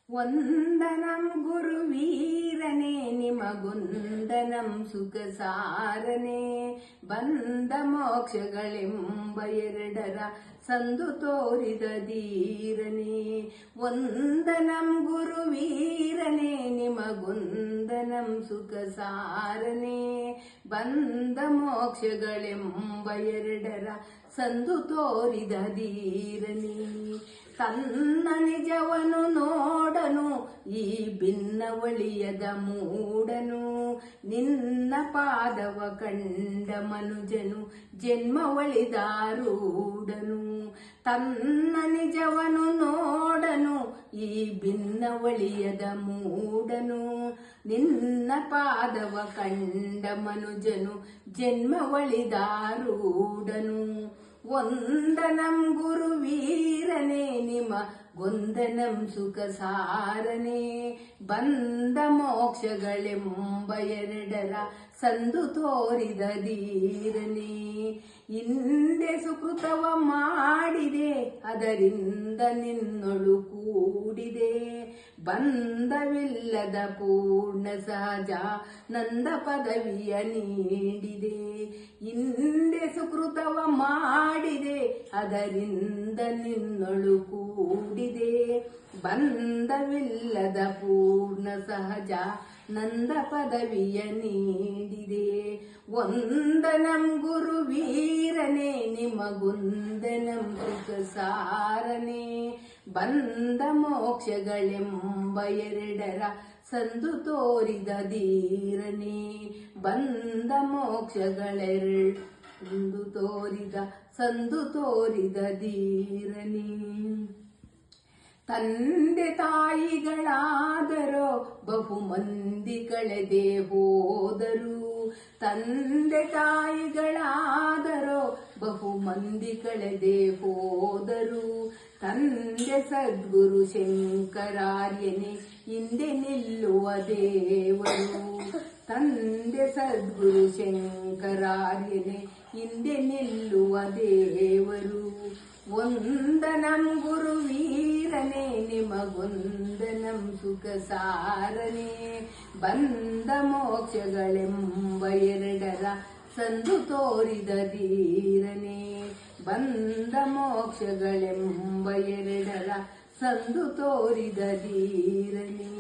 ವಂದನಂ ಗುರುವೀರನೇ ನಿಮಗೊಂದನಂ ಸುಖ ಸಾರನೆ ಬಂದ ಮೋಕ್ಷಗಳೆಂಬ ಎರಡರ ಸಂದು ತೋರಿದ ಧೀರನೇ. ವಂದನಂ ಗುರುವೀರನೇ ನಿಮಗೊಂದನಂ ಸುಖ ಸಾರನೆ ಬಂದ ಮೋಕ್ಷಗಳೆಂಬ ಎರಡರ ಸಂದು ತೋರಿದ ಧೀರನೇ. ತನ್ನ ನಿಜವನು ನೋಡನು ಈ ಭಿನ್ನವಳಿಯದ ಮೂಡನು ನಿನ್ನ ಪಾದವ ಕಂಡ ಮನುಜನು ಜನ್ಮವಳಿದಾರೂಢನು. ತನ್ನ ನಿಜವನು ನೋಡನು ಈ ಭಿನ್ನವಳಿಯದ ಮೂಡನು ನಿನ್ನ ಪಾದವ ಕಂಡ ಮನುಜನು ಜನ್ಮವಳಿದಾರೂಢನು. ವಂದನಂ ಗುರುವೀರನೇ ನಿಮಗೊಂದನಂ ಸುಖ ಸಾರನೆ ಬಂದ ಮೋಕ್ಷಗಳೆಂಬ ಎರಡರ ಸಂದು ತೋರಿದ ಧೀರನೇ. ಹಿಂದೆ ಸುಕೃತವ ಮಾಡಿದೆ ಅದರಿಂದ ನಿನ್ನೊಳು ಕೂಡಿದೆ ಬಂಧವಿಲ್ಲದ ಪೂರ್ಣ ಸಹಜ ನಂದ ಪದವಿಯ ನೀಡಿದೆ. ಹಿಂದೆ ಸುಕೃತವ ಮಾಡಿದೆ ಅದರಿಂದ ನಿನ್ನೊಳು ಕೂಡಿದೆ ಬಂಧವಿಲ್ಲದ ಪೂರ್ಣ ಸಹಜ ನಂದ ಪದವಿಯ ನೀಡಿದೆ. ವಂದನಂ ಗುರುವೀರನೇ ನಿಮಗೊಂದನಂ ಸುಖ ಸಾರನೆ ಬಂದ ಮೋಕ್ಷಗಳೆಂಬ ಎರಡರ ಸಂದು ತೋರಿದ ಧೀರನೇ. ಬಂದ ಮೋಕ್ಷಗಳೆರಡು ಸಂದು ತೋರಿದ ಧೀರನೇ. ತಂದೆ ತಾಯಿಗಳಾದರೋ ಬಹುಮಂದಿ ಕಳೆದೇ ಹೋದರು ತಂದೆ ತಾಯಿಗಳಾದರೋ ಬಹುಮಂದಿ ಕಳೆದೇ ಹೋದರು. ತಂದೆ ಸದ್ಗುರು ಶಂಕರಾರ್ಯನೇ ಹಿಂದೆ ನಿಲ್ಲುವ ದೇವರು. ತಂದೆ ಸದ್ಗುರು ಶಂಕರಾರ್ಯನೇ ಹಿಂದೆ ನಿಲ್ಲುವ ದೇವರು. ವಂದನಂ ಗುರುವೀರನೇ ನಿಮಗೊಂದನಂ ಸುಖ ಸಾರನೆ ಬಂದ ಮೋಕ್ಷಗಳೆಂಬ ಎರಡರ ಸಂದು ತೋರಿದ ಧೀರನೇ. ಬಂದ ಮೋಕ್ಷಗಳೆಂಬ ಎರಡರ ಸಂದು ತೋರಿದ ಧೀರನೇ.